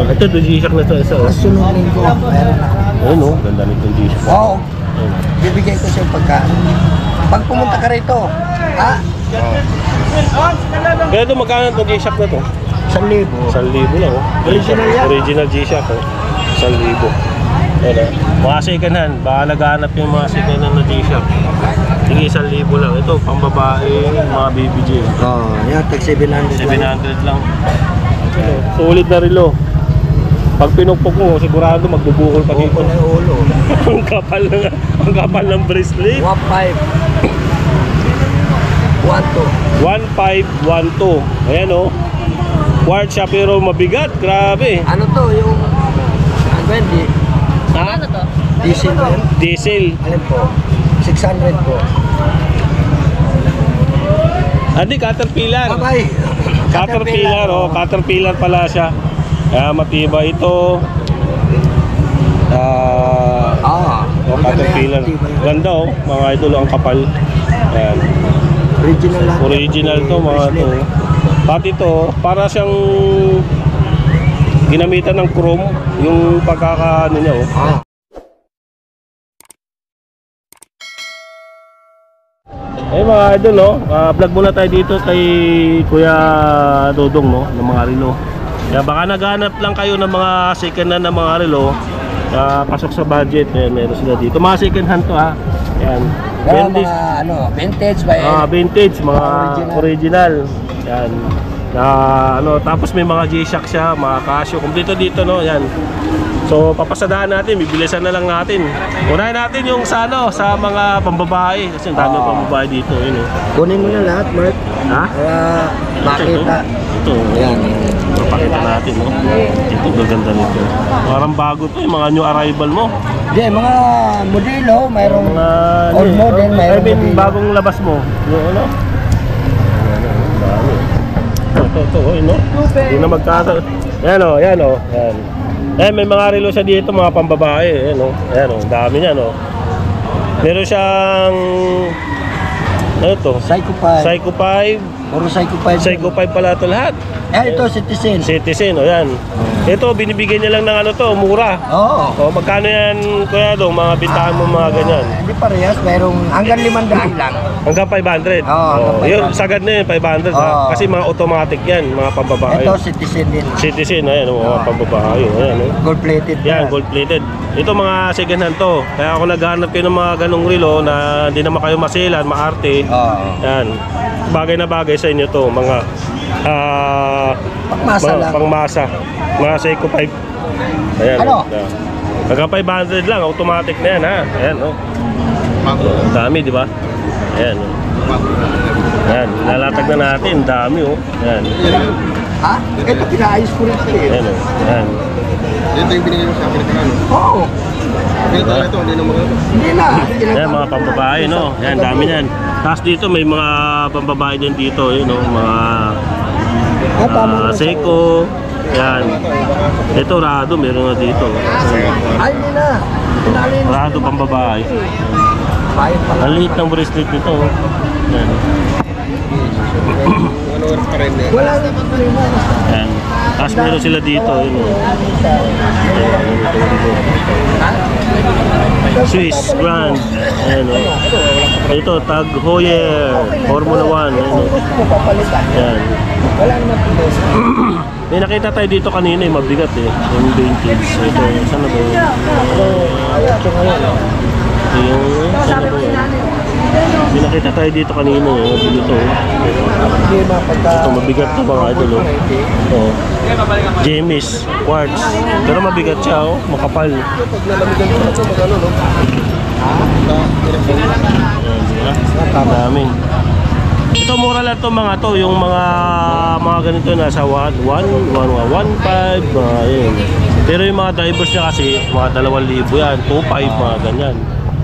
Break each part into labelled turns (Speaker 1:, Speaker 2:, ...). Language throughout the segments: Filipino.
Speaker 1: Ito, yung G-Shock na ito. Isa, oh.
Speaker 2: Sunod linggo, meron ako.
Speaker 1: Ayun, oh. Ganda nitong G-Shock.
Speaker 2: Wow! Bibigay ko sa'yo pagkaan. Pag pumunta ka rito, ha?
Speaker 1: Kaya ito, magkano itong G-Shock na ito?
Speaker 2: 1,000.
Speaker 1: 1,000 lang, oh.
Speaker 2: Original yan.
Speaker 1: Original G-Shock, oh. 1,000. Ayan, oh. Mga second hand. Baka naghahanap yung mga second hand na G-Shock. Sige, 1,000 lang. Ito, pang babae, mga BBJ.
Speaker 2: Oo, yan, tag 700 lang.
Speaker 1: 700 lang. Solid na relo. Pag pinupok mo, sigurado magbubukol pa dito.
Speaker 2: Bukol na yung ulo.
Speaker 1: ang kapal ng bracelet.
Speaker 2: 1,500.
Speaker 1: 1,512. Ayan, oh. Quartz siya pero mabigat. Grabe.
Speaker 2: Ano to, yung... Ano ba yun?
Speaker 1: Ha?
Speaker 3: Ano to?
Speaker 2: Diesel ba yun?
Speaker 1: Diesel.
Speaker 2: Alin po? 600 po.
Speaker 1: Hindi, Caterpillar.
Speaker 2: Bye-bye.
Speaker 1: Caterpillar, oh. Caterpillar pala siya. Kaya matibay ito. Oh, Caterpillar. Ganda, oh. Mga idol, ang kapal. Ayan.
Speaker 2: Original lang.
Speaker 1: Original to, mga to. Pati to, para siyang ginamitan ng chrome. Yung pagkakaano niya, oh. Eh mga idol, no? Vlog muna tayo dito kay Kuya Dodong, no? Ng mga relo. Kaya baka naghanap lang kayo ng mga second hand na mga relo, pasok sa budget. Ayan, meron sila dito. Mga second hand to, ha? Ayan.
Speaker 2: Pero mga ano, vintage ba yan?
Speaker 1: Vintage, mga original. Ayan. Ano, tapos may mga G-Shock siya, mga Casio. Kompleto dito, no? Ayan. So papasadahan natin, bibilisan na lang natin. Unahin natin yung sa ano, sa mga pambabae kasi ang dami ng pambabae dito, yun eh.
Speaker 2: Kunin mo na lahat, Mark.
Speaker 1: Ha?
Speaker 2: Para makita.
Speaker 1: Ito. Ayan. Papakita natin, no. Ito gaganda nito. Parang bago to, yung mga new arrival mo.
Speaker 2: Hindi, mga modelo, mayroong
Speaker 1: Mga
Speaker 2: old model, mayroong modelo.
Speaker 1: bagong labas mo. Yung ano? Ito, no? Hindi na magkata. Yan o, yan o. Yan. Eh, may mga relo siya dito, mga pambabae. Ayan o, ayan o, dami niyan o. Meron siyang ano to?
Speaker 2: Psycho 5.
Speaker 1: Psycho 5.
Speaker 2: Puro Psycho 5.
Speaker 1: Psycho 5 pala ito lahat.
Speaker 2: Eh, ito, Citizen.
Speaker 1: Citizen, o yan. Ito, binibigyan niya lang ng ano to, mura.
Speaker 2: Oo.
Speaker 1: O, magkano yan, Kuya Dong? Mga bintahan mo, mga ganyan.
Speaker 2: Hindi parehas, mayroong hanggang 500 lang.
Speaker 1: Hanggang 500.
Speaker 2: Oo, hanggang
Speaker 1: Yun,
Speaker 2: 500.
Speaker 1: sagad na yun, 500 ha.
Speaker 2: Oo.
Speaker 1: Kasi mga automatic yan, mga pambabae.
Speaker 2: Ito, Citizen din.
Speaker 1: Citizen, ayan, mga pambabae. Ayan, o.
Speaker 2: Gold plated.
Speaker 1: Yan, gold plated. Ito mga second hand to. Kaya ako naghahanap kayo ng mga ganong relo na hindi naman kayo masilan, maarte.
Speaker 2: Oo.
Speaker 1: Yan. Bagay na bagay sa inyo to, mga
Speaker 2: Pangmasa lang.
Speaker 1: pangmasa. Mga Seiko 5. Ayan.
Speaker 2: Ano?
Speaker 1: Yan. Hanggang 500 lang, automatic na yan ha. Ayan, oh. Dami, di ba? Ayan, oh. Ayan, lalatag na natin, dami, oh. Ayan.
Speaker 2: Ha? Ito, pinaayos ko rin ito eh.
Speaker 1: Ayan, oh. Ayan.
Speaker 4: Ito yung binigay mo sa akin ng ano?
Speaker 2: Oo.
Speaker 4: Pinito na ito, hindi na magano.
Speaker 2: Hindi na.
Speaker 1: Ayan, mga pambabae, no? Ayan, dami yan. Tapos dito, may mga pambabae din dito, yun, no? Mga Seiko. Yan. Ito, Rado, meron na dito.
Speaker 2: Ay, hindi na. Pinali na.
Speaker 1: Rado, pambabae.
Speaker 2: Bayad pa lang.
Speaker 1: Ang liit ng bracelet nito. Yan.
Speaker 4: Ano oras pa rin eh.
Speaker 2: Wala na problema.
Speaker 1: Yan. Tapos meron sila dito, yun, no? Swiss Grand. Ayan, no? Ito, Tag Heuer Formula 1. Ayan, no?
Speaker 2: Gusto mo papalitan.
Speaker 1: Yan.
Speaker 2: Wala naman problema.
Speaker 1: May nakita tayo dito kanina, mabigat eh. Yung vintage. Ito, saan na ba yun?
Speaker 2: Ito ngayon.
Speaker 1: Yung, saan na ba yun? May nakita tayo dito kanina eh. Dito.
Speaker 2: Hindi mapagka...
Speaker 1: Ito, mabigat to mga idol, oh. Ito. James Quartz. Pero mabigat siya, oh. Makapal.
Speaker 4: Pag nalamigan ko na ito, magano no?
Speaker 1: Ang dami. Ito mura lang to mga to, yung mga ganito nasa 1.5, yun. Pero yung mga drivers niya kasi mga 2,000 yan, 2.5 mga ganyan.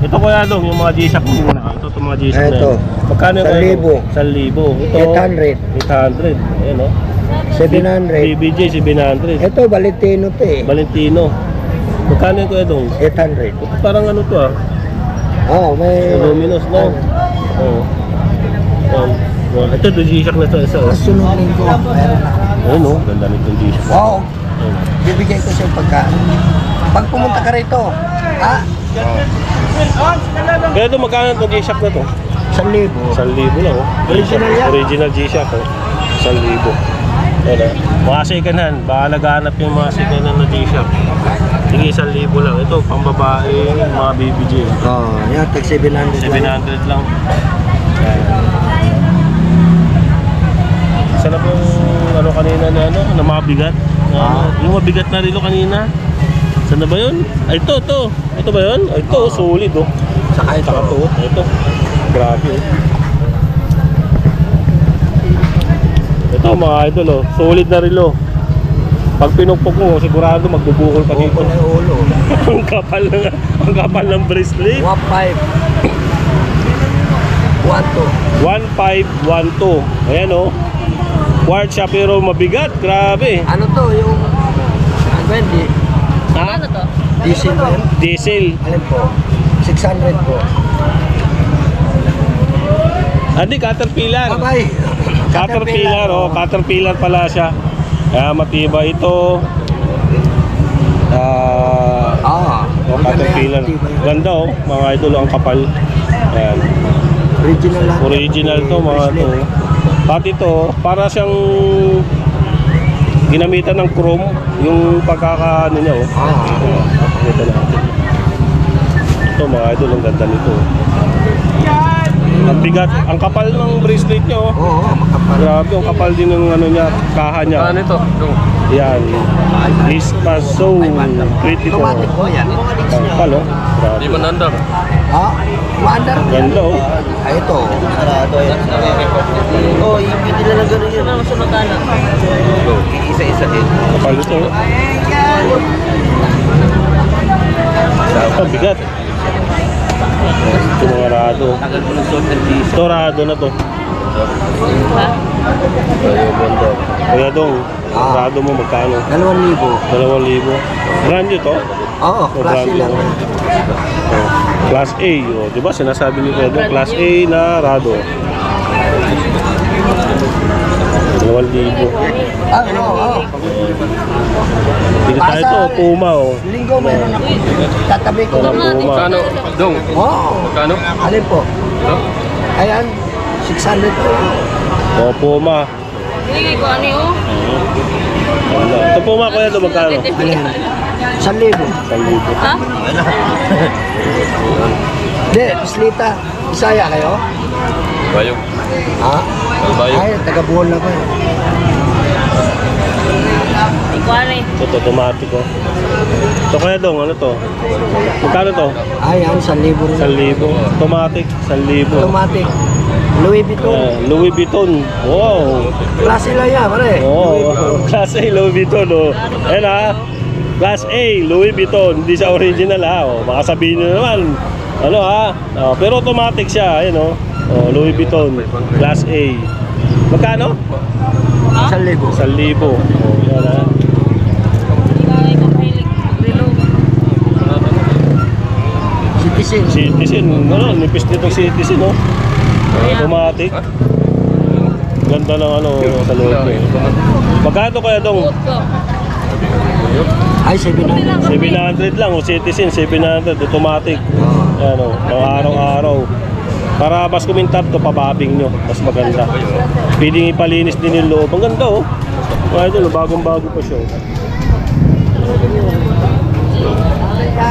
Speaker 1: Ito Kuya Dong, yung mga G-Shock muna. Ito itong mga G-Shock na
Speaker 2: Ito.
Speaker 1: yan. Magkano yung
Speaker 2: 1,000.
Speaker 1: 1,000. Ito
Speaker 2: 800.
Speaker 1: 800. Ayan o.
Speaker 2: 700.
Speaker 1: BBJ 700.
Speaker 2: Ito, Valentino to eh.
Speaker 1: Valentino. Magkano yung Kuya Dong?
Speaker 2: 800.
Speaker 1: Ito parang ano to ah.
Speaker 2: Oo, may...
Speaker 1: Luminous, no? Oo. Ito yung G-Shock na ito. Isa, oh.
Speaker 2: Sunod linggo, meron ako.
Speaker 1: Ayun o, ganda nitong G-Shock.
Speaker 2: Wow! bibigay ko sa'yo pagkain. Pag pumunta ka rito, ha?
Speaker 1: Kaya ito, magkano itong G-Shock na to?
Speaker 2: 1,000.
Speaker 1: 1,000 lang, oh.
Speaker 2: Original yan.
Speaker 1: Original G-Shock, oh. 1,000. Wala. Mga second hand, baka naghahanap yung mga second hand na G-Shock. Sige, 1,000 lang. Ito, pambabae, mga BBG.
Speaker 2: Oh, yan, tag 700 lang.
Speaker 1: 700 lang. Sana po ano kanina na ano, na mabigat. Yung mabigat na rilo kanina. Saan na ba yun? Ay, ito. Ito ba yun? Ay, ito, solid, oh.
Speaker 2: Saka ito.
Speaker 1: Saka to, ito. Grabe, oh. Ito, mga idol, oh. Solid na rilo. Pag pinukpok mo, sigurado magbubukol pa dito.
Speaker 2: Bukol na yung ulo.
Speaker 1: ang kapal ng bracelet.
Speaker 2: 1,500. 1,200.
Speaker 1: 1512. Ayan, oh. Quartz siya pero mabigat. Grabe.
Speaker 2: Ano to, yung... Ano ba yun?
Speaker 1: Ha?
Speaker 3: Ano to?
Speaker 2: Diesel ba yun?
Speaker 1: Diesel.
Speaker 2: Alin po? 600 po.
Speaker 1: Hindi, Caterpillar.
Speaker 2: Bye-bye.
Speaker 1: Caterpillar, oh. Caterpillar pala siya. Kaya matibay ito. Caterpillar. Ganda, oh. Mga idol, ang kapal. Ayan.
Speaker 2: Original lang.
Speaker 1: Original to, mga to. Pati ito, para siyang ginamitan ng chrome yung pagkakaano niya, oh. Ito natin. Ito, mga idol, ang ganda nito. Ang bigat, ang kapal ng bracelet niya, oh.
Speaker 2: Oo, makapal.
Speaker 1: Grabe, ang kapal din ng ano niya, kaha niya.
Speaker 4: Ano ito?
Speaker 1: Yan. Ispaso. Pretty to.
Speaker 2: Automatic po yan.
Speaker 1: Ang kapal, oh. Grabe.
Speaker 4: mananda.
Speaker 2: Ha? Maandar.
Speaker 1: Ganda, oh.
Speaker 2: Ay, ito. Sarado yan. Oo, hindi na lang gano'n yun.
Speaker 3: Ano sa magkano?
Speaker 2: Isa-isa din.
Speaker 1: Kapal ito, oh. Ito, bigat. Ito mga rado. Ito rado na to.
Speaker 3: Ha?
Speaker 1: Kaya dong, rado mo magkano?
Speaker 2: 2,000.
Speaker 1: 2,000. Brand nyo to?
Speaker 2: Oo,
Speaker 1: O,
Speaker 2: klase
Speaker 1: brand
Speaker 2: lang.
Speaker 1: lang. Oh, Class A, oh. Diba sinasabi ni Pedro, Class A na rado. 2,000.
Speaker 2: Oo.
Speaker 1: Dito tayo to, Puma, oh.
Speaker 2: Linggo meron ako. Tatabi ko.
Speaker 1: Walang Puma.
Speaker 4: Kano? Dong.
Speaker 2: Oo.
Speaker 4: Kano?
Speaker 2: Alin po?
Speaker 4: Ito?
Speaker 2: Ayan, 600 po.
Speaker 1: Oh, Puma.
Speaker 3: Hindi ko ano yun?
Speaker 1: Ito Puma, kuya, ito magkano?
Speaker 2: Alin? 1,000.
Speaker 1: 1,000.
Speaker 3: Ha?
Speaker 2: Hindi, Islita. Isaya kayo?
Speaker 4: Bayog.
Speaker 2: Ha?
Speaker 4: Bayog.
Speaker 2: Ay, taga-buhol na ba?
Speaker 3: Hindi ko ano eh.
Speaker 1: Ito, automatic, oh. Ito kaya dong, ano to? Magkano to?
Speaker 2: Ayan, 1,000 rin.
Speaker 1: 1,000. Automatic, 1,000.
Speaker 2: Automatic. Louis Vuitton.
Speaker 1: Louis Vuitton. Wow.
Speaker 2: Klase lang yan, pare.
Speaker 1: Oh, Class A Louis Vuitton, oh. Ayan, ha. Class A Louis Vuitton. Hindi siya original, ha. Oh, baka sabihin nyo naman. Ano, ha? Oh, pero automatic siya, ayun, oh. Oh, Louis Vuitton. Class A. Magkano?
Speaker 2: 1,000.
Speaker 1: 1,000. Oh, yan, ha.
Speaker 3: Hindi ka kayo mahilig magrelo.
Speaker 2: Citizen.
Speaker 1: Citizen, ano, nipis nitong Citizen, oh. Automatic. Ganda ng ano sa loob. Magkano kaya dong?
Speaker 3: Buot ko.
Speaker 2: Ay, 700.
Speaker 1: 700 lang, o Citizen 700, automatic. Ano, pang araw-araw. Para mas kumintab to, pababing nyo, mas maganda. Pwedeng ipalinis din yung loob. Ang ganda, oh. Kaya ito, bagong-bago pa siya, oh.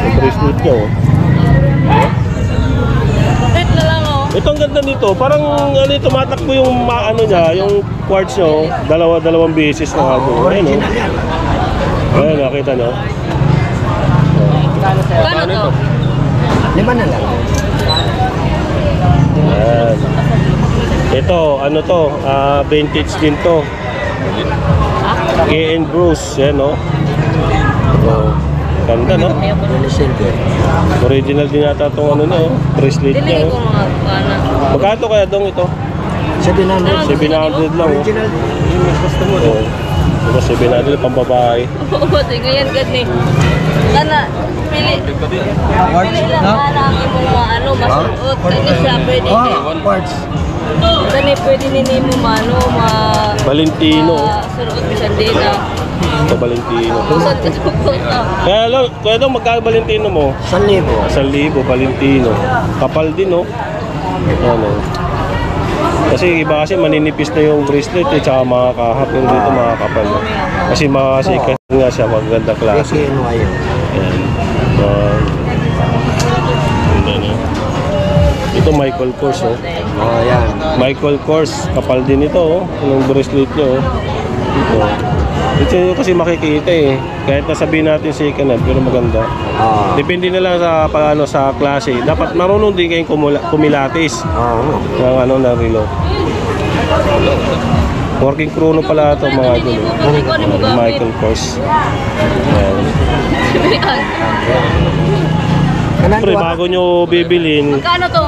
Speaker 1: Yung bracelet niya, oh.
Speaker 3: Wait na lang oh.
Speaker 1: Ito ang ganda nito, parang ano, tumatakbo yung ano niya, yung quartz niya, oh. Dalawang beses na ako. Ayun, oh.
Speaker 2: Original yan.
Speaker 1: Ayun, nakita nyo.
Speaker 3: Kano to?
Speaker 2: 5 na lang.
Speaker 1: Ayan. Ito, ano to, vintage din to. K&B Bruce, yan, no? So, ganda, no?
Speaker 2: Really silver.
Speaker 1: Original din yata itong ano, no? Bracelet
Speaker 3: Dili
Speaker 1: niya,
Speaker 3: ko
Speaker 1: no?
Speaker 3: mga kana.
Speaker 1: Magkano kaya dong ito?
Speaker 2: 700.
Speaker 1: 700 lang, oh.
Speaker 2: Original.
Speaker 1: Oh. Ito, 700 pang babae.
Speaker 3: Oo, ganyan gani. Kana, pili. Pili lang kana ang imong maano, masuot. Kani siya pwede
Speaker 2: Oh,
Speaker 3: ni.
Speaker 2: quartz.
Speaker 3: Kani pwede ni mo maano,
Speaker 1: Valentino.
Speaker 3: suot bisan din na
Speaker 1: Ito, Valentino.
Speaker 3: Busan ka sa pupunta.
Speaker 1: Kaya daw, magkano Valentino mo?
Speaker 2: 1,000.
Speaker 1: 1,000, Valentino. Kapal din, no? Ano? Kasi iba kasi maninipis na yung bracelet eh, tsaka mga kahap yung dito mga kapal. No? Kasi mga sikat nga siya, maganda klase.
Speaker 2: KNY.
Speaker 1: Ayan. Ganda na. Ito Michael Kors, oh.
Speaker 2: Oh, yan.
Speaker 1: Michael Kors, kapal din ito, oh. Yung bracelet nyo, oh. Ito yung kasi makikita eh. Kahit nasabihin natin second hand, pero maganda.
Speaker 2: Oo.
Speaker 1: Depende na lang sa paano sa klase. Dapat marunong din kayong kumilatis
Speaker 2: Oo.
Speaker 1: ng ano na relo. Working chrono pala ito mga idol. Michael Kors. Ayan.
Speaker 2: Kanan
Speaker 1: Pre,
Speaker 2: ko.
Speaker 1: bago nyo bibilin,
Speaker 3: Magkano to?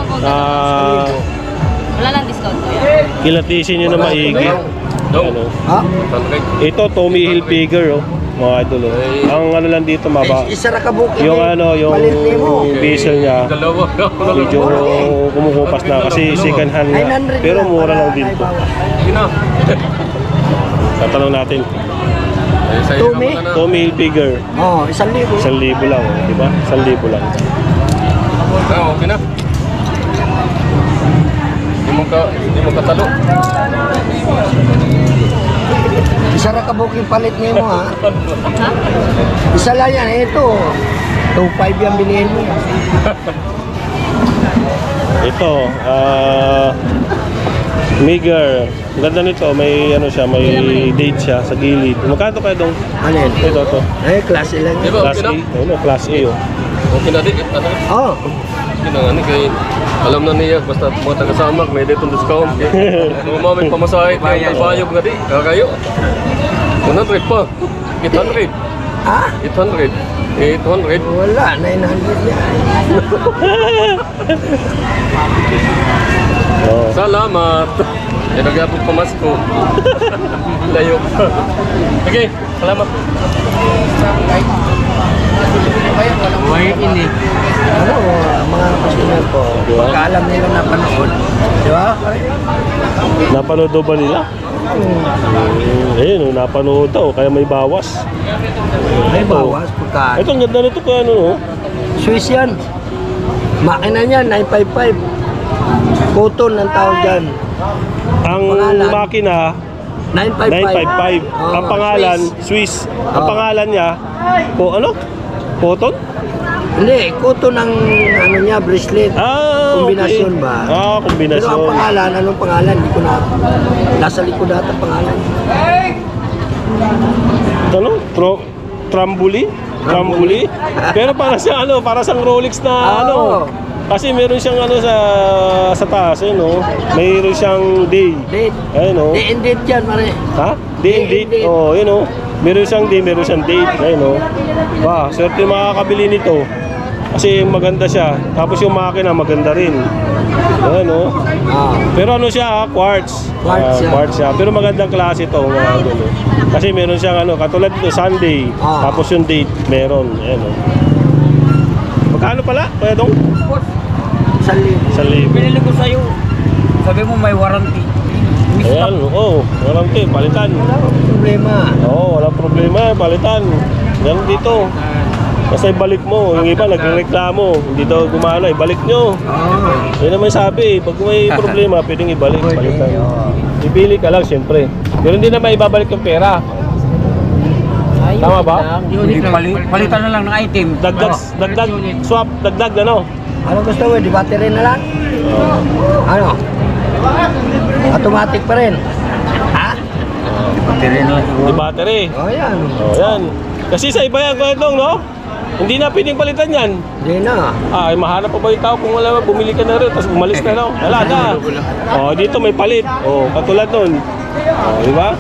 Speaker 3: Wala lang discount ko yan.
Speaker 1: kilatisin nyo na maigi. Ano?
Speaker 2: Ha?
Speaker 1: Ito, Tommy Hilfiger, oh. Mga idol, oh. Ang ano lang dito,
Speaker 2: Isa ra ka buki.
Speaker 1: yung ano, yung
Speaker 2: Malinte mo.
Speaker 1: bezel niya,
Speaker 4: Dalawa.
Speaker 1: medyo kumukupas na kasi second hand nga.
Speaker 2: 900
Speaker 1: Pero
Speaker 2: lang
Speaker 1: mura
Speaker 2: para
Speaker 1: lang din to.
Speaker 4: Gina.
Speaker 1: Tatanong natin,
Speaker 2: Tommy?
Speaker 1: Tommy Hilfiger,
Speaker 2: Oo, 1,000.
Speaker 1: 1,000 lang, oh, di ba? 1,000 lang.
Speaker 4: Okay na. Hindi mo katalo.
Speaker 2: Isa ra ka buki palit niyo mo ha. Isa lang yan. Ito. 2,500 yung bilihin mo.
Speaker 1: Ito, Miger. Ganda nito, may ano siya, may date siya sa gilid. Magkano kaya dong?
Speaker 2: Ano yan?
Speaker 1: Ito.
Speaker 2: Ay, klase lang.
Speaker 4: Di ba?
Speaker 1: Class
Speaker 4: Okay
Speaker 1: A.
Speaker 4: na.
Speaker 1: Ayun, Class A, oh.
Speaker 4: Okay na din.
Speaker 2: Oo.
Speaker 4: Ginang kay alam na niya basta mga taga-samak may ditong discount. Kung mamay pamasahe kay kalbayog nga di kakayo. 100 pa. 800.
Speaker 2: Ha?
Speaker 4: 800. 800.
Speaker 2: Wala. 900 yan.
Speaker 1: Oh.
Speaker 4: Salamat. Yan ang gapong pamasko. Layo. Okay, salamat.
Speaker 2: Ano, mga customer ko, pagka alam nila na panood, di ba?
Speaker 1: Napanood daw ba nila? Ayun, oh, napanood daw, kaya may bawas.
Speaker 2: May bawas pagka.
Speaker 1: Ito, ang ganda nito kaya ano, no?
Speaker 2: Swiss yan. Makina niya, 955. Cotton ang tawag dyan.
Speaker 1: Ang
Speaker 2: Pangalan?
Speaker 1: makina, 955.
Speaker 2: 955. Oo,
Speaker 1: Ang pangalan, Swiss. Ang
Speaker 2: Oo.
Speaker 1: pangalan niya, ano? Cotton?
Speaker 2: Hindi, cotton ang ano niya, bracelet.
Speaker 1: Ah,
Speaker 2: Kombinasyon
Speaker 1: okay.
Speaker 2: ba?
Speaker 1: Ah,
Speaker 2: Pero ang
Speaker 1: kombinasyon.
Speaker 2: pangalan, anong pangalan? Hindi ko na. Nasa likod ata ang pangalan.
Speaker 1: Ano? Trambuli? Trambuli? Pero para sa ano, para sa Rolex na ano.
Speaker 2: Oo.
Speaker 1: Kasi meron siyang ano sa taas, eh, no? Mayroon siyang day.
Speaker 2: Date.
Speaker 1: Ayun, no?
Speaker 2: Day and date yan, mare.
Speaker 1: Ha? Day and
Speaker 2: Day and
Speaker 1: date.
Speaker 2: date.
Speaker 1: Oh, yun, no? Meron siyang day, meron siyang date. Ayun, no? Ba, swerte yung makakabili nito. Kasi maganda siya. Tapos yung makina maganda rin. Ayun, no?
Speaker 2: Ah.
Speaker 1: Pero ano siya, quartz.
Speaker 2: Quartz siya.
Speaker 1: Quartz siya. Pero magandang klase ito, mga ano. Kasi meron siyang ano, katulad dito, Sunday.
Speaker 2: Ah.
Speaker 1: Tapos yung date, meron. Ayan, no? Magkano pala? Kaya dong?
Speaker 2: 1,000.
Speaker 1: 1,000.
Speaker 5: Pinili ko sa'yo. Sabi mo may warranty.
Speaker 1: Ayan, oo. Walang palitan.
Speaker 2: Wala akong problema.
Speaker 1: Oo, walang problema, palitan. Yan dito. Basta ibalik mo. Yung iba nagreklamo, hindi daw gumana, ibalik nyo.
Speaker 2: Oo.
Speaker 1: Yun naman sabi, pag may problema, pwedeng ibalik, palitan. Ibili ka lang, siyempre. Pero hindi naman ibabalik yung pera. Tama ba?
Speaker 5: Palitan na lang ng item.
Speaker 1: Dagdag, swap, dagdag, ano?
Speaker 2: Ano gusto mo? Di battery na lang? Ano? Automatic pa rin. Ha?
Speaker 5: Battery na lang siguro.
Speaker 1: Di battery.
Speaker 2: Oh, yan.
Speaker 1: O, yan. Kasi sa iba yan, kwentong, no? Hindi na pwedeng palitan yan.
Speaker 2: Hindi na.
Speaker 1: Ay, mahanap pa ba yung tao kung wala, bumili ka na rin, tapos umalis na lang. Wala na. O, dito may palit. O, katulad nun. O, di ba?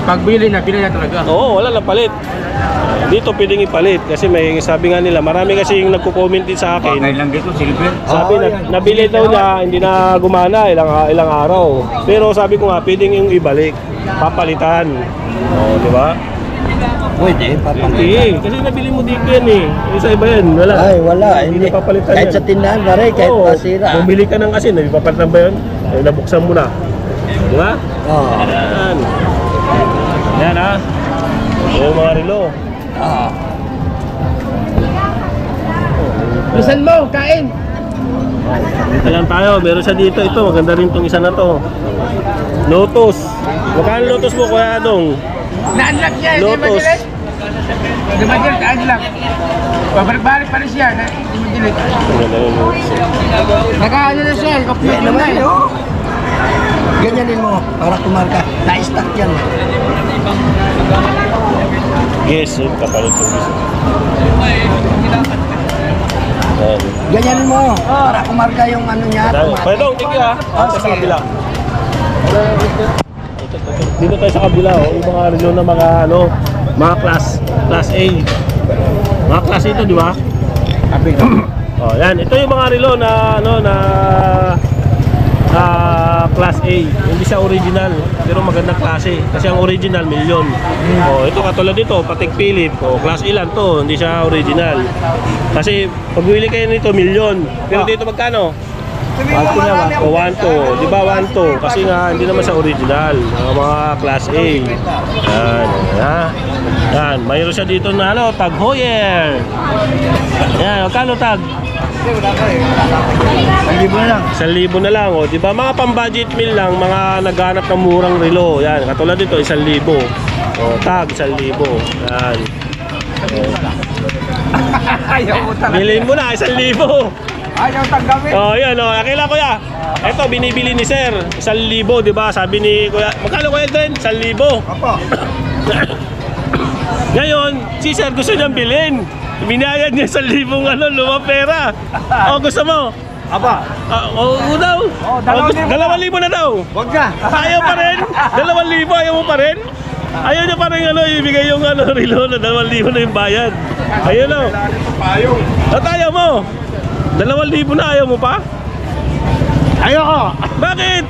Speaker 5: Pagbili na, bili na talaga.
Speaker 1: Oo, wala na palit. Dito pwedeng ipalit kasi may sabi nga nila, marami kasi yung nagko-comment din sa akin.
Speaker 5: Ngayon lang dito, silver.
Speaker 1: Sabi
Speaker 2: Oo,
Speaker 1: na,
Speaker 2: yan.
Speaker 1: nabili daw niya, hindi na gumana ilang araw. Pero sabi ko nga, pwedeng yung ibalik, papalitan. O, di ba?
Speaker 2: Pwede, papalit.
Speaker 1: Hindi, kasi nabili mo dito yan eh. Yung sa iba yan, wala.
Speaker 2: Ay, wala.
Speaker 1: Hindi na papalitan
Speaker 2: Kahit
Speaker 1: yan.
Speaker 2: sa tindahan, pare, kahit
Speaker 1: Oo,
Speaker 2: masira.
Speaker 1: bumili ka ng asin, papalitan ba yun? Ay, nabuksan mo na. Di ba?
Speaker 2: Oo.
Speaker 1: Yan. Yan ha. Yung mga relo.
Speaker 5: Bisan mo, kain.
Speaker 1: Dito lang tayo, meron siya dito. Ito, maganda rin tong isa na to. Lotus. Magkano Lotus mo, Kuya Adong?
Speaker 5: Na-unlock niya,
Speaker 1: Lotus.
Speaker 5: Di ba dyan, na-unlock. Babalik-balik pa rin siya, hindi mo dilit.
Speaker 1: Maganda rin Lotus.
Speaker 5: Naka-ano na siya, complete
Speaker 2: Yan naman yun. Ganyanin mo para kumarka. Na-stack yan.
Speaker 1: Yes, yun, kapalit yung isa. Ayan.
Speaker 2: Ganyanin mo para kumarka yung ano niya.
Speaker 1: Pwede dong, thank you ha. Sa kabila. Dito tayo sa kabila, oh. Yung mga relo na mga ano, mga class A. Mga class A ito, di ba? Oh, yan. Ito yung mga relo na ano na class A. Hindi siya original, pero magandang klase. Kasi ang original milyon. Oh, ito katulad dito, Patek Philippe. Oh, class A lang to, hindi siya original. Kasi pag bumili kayo nito milyon. Pero dito magkano? O 1-2, di ba 1-2? Kasi nga hindi naman siya original. Mga class A. Yan, ha? Yan, mayroon siya dito na ano, Tag Heuer. Yan, magkano tag?
Speaker 5: 1,000 na lang.
Speaker 1: 1,000 na lang, o, di ba? Mga pang-budget meal lang, mga naghanap ng murang relo. Yan, katulad dito, 1,000. O, tag, 1,000. Yan.
Speaker 5: Ayaw mo talaga.
Speaker 1: Bilhin mo na, 1,000.
Speaker 5: Ayaw tanggapin.
Speaker 1: Oh, yan oh. Akila kuya. Ito binibili ni Sir, 1,000, 'di ba? Sabi ni Kuya, magkano Kuya Edwin? 1,000.
Speaker 5: Opo.
Speaker 1: Ngayon, si Sir gusto niyang bilhin. Binayad niya 1,000 ano, lumang pera. Oh, gusto mo?
Speaker 5: Aba.
Speaker 1: Daw.
Speaker 5: Oh, 2,000
Speaker 1: 2,000 na daw.
Speaker 5: Wag na.
Speaker 1: Ayaw pa rin? 2,000, ayaw mo pa rin? Ayaw niya pa rin ano, ibigay yung ano, relo na 2,000 na yung bayad. Ayun o. At ayaw mo? 2,000 na, ayaw mo pa?
Speaker 5: Ayoko.
Speaker 1: Bakit?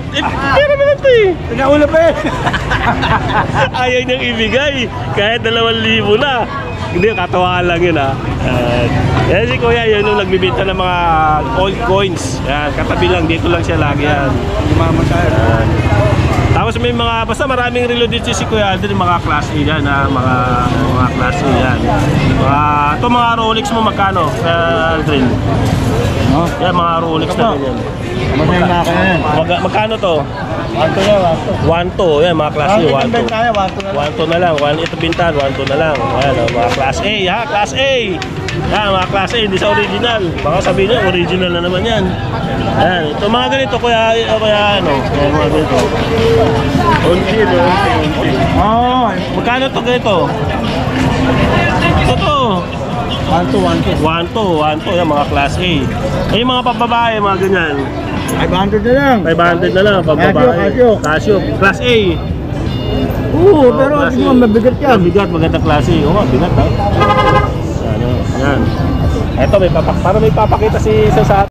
Speaker 1: Pera mo lang ito eh.
Speaker 5: Pinaula pa eh.
Speaker 1: Ayaw niyang ibigay kahit 2,000 na. Hindi, katawaan lang yun ha. Yan si Kuya, yun yung nagbibinta ng mga old coins. Yan, katabi lang, dito lang siya lagi yan. Yan. Tapos may mga, basta maraming relo dito si Kuya Aldrin, mga class A yan ha. Mga class A yan. Ito mga Rolex mo magkano, Aldrin?
Speaker 5: No?
Speaker 1: Yan, mga Rolex na ganyan.
Speaker 5: Masaya na ako yan.
Speaker 1: Magkano to?
Speaker 5: 1,2 na,
Speaker 1: 1-2, yan mga class A, 1-2.
Speaker 5: kaya, 1,2 na.
Speaker 1: 1-2 na lang, ito bintan, 1-2 na lang. Ayan, mga class A, ha, class A. Yan, mga class A, hindi sa original. Baka sabihin niyo, original na naman yan. Ayan, ito mga ganito, kuya, ano, yan, mga ganito. Unti, no?
Speaker 5: Oo.
Speaker 1: Magkano to ganito? Ito to.
Speaker 5: 1,2.
Speaker 1: 1-2, yan, mga class A. Eh, yung mga pababae, mga ganyan.
Speaker 5: 500 na lang.
Speaker 1: 500 na lang, pababae. Casio, class A.
Speaker 5: Oo, pero
Speaker 1: class
Speaker 5: hindi
Speaker 1: A.
Speaker 5: mo mabigat yan.
Speaker 1: Mabigat, magandang klase. Oo, mabigat ha. Yan, yan. Ito, para may papakita si sa